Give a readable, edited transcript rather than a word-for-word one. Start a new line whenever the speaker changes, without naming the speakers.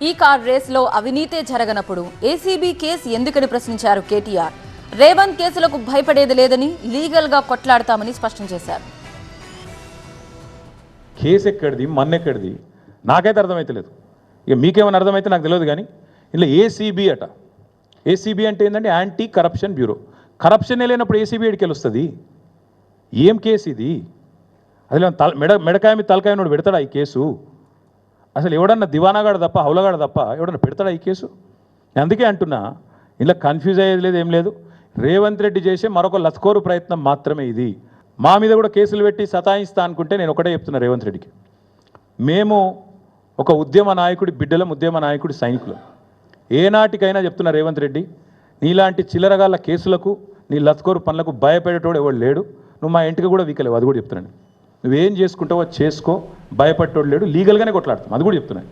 ఈ కార్ రేసులో అవినీతే జరగనప్పుడు ACB case ఎందుకని ప్రశ్నించారు కేటీఆర్. రేవంత్ కేసులకు భయపడేది లేదని లీగల్గా కొట్లాడతామని స్పష్టం చేశారు.
కేసు ఎక్కడిది, మన్నెక్కడిది నాకైతే అర్థమైతలేదు. ఇక మీకేమైనా అర్థమైతే నాకు తెలియదు. కానీ ఇలా ఏసీబీ అట. ఏసీబీ అంటే ఏంటంటే యాంటీ కరప్షన్ బ్యూరో. కరప్షనే లేనప్పుడు ఏసీబీ ఎడికి వస్తుంది? ఏం కేసు ఇది? అసలు మెడకాయ మీద తలకాయ నోడు పెడతాడా ఈ కేసు? అసలు ఎవడన్నా దివానాగాడు తప్ప, హౌలగాడు తప్ప ఎవడన్నా పెడతాడా ఈ కేసు? అందుకే అంటున్నా, ఇలా కన్ఫ్యూజ్ అయ్యేది లేదు, ఏం లేదు. రేవంత్ రెడ్డి చేసే మరొక లస్కోరు ప్రయత్నం మాత్రమే ఇది. మా మీద కూడా కేసులు పెట్టి సతాయిస్తా అనుకుంటే నేను ఒకటే చెప్తున్నా రేవంత్ రెడ్డికి, మేము ఒక ఉద్యమ నాయకుడి బిడ్డలం, ఉద్యమ నాయకుడి సైనికులు. ఏనాటికైనా చెప్తున్నా రేవంత్ రెడ్డి, నీలాంటి చిల్లరగాళ్ళ కేసులకు, నీ లస్కోరు పనులకు భయపడేటోడు ఎవడు లేడు. నువ్వు మా ఇంటికి కూడా వీకలేవు, అది కూడా చెప్తున్నాను. నువ్వేం చేసుకుంటావో చేసుకో, భయపడేటోడు లేడు. లీగల్గానే కొట్లాడతాం, అది కూడా చెప్తున్నాను.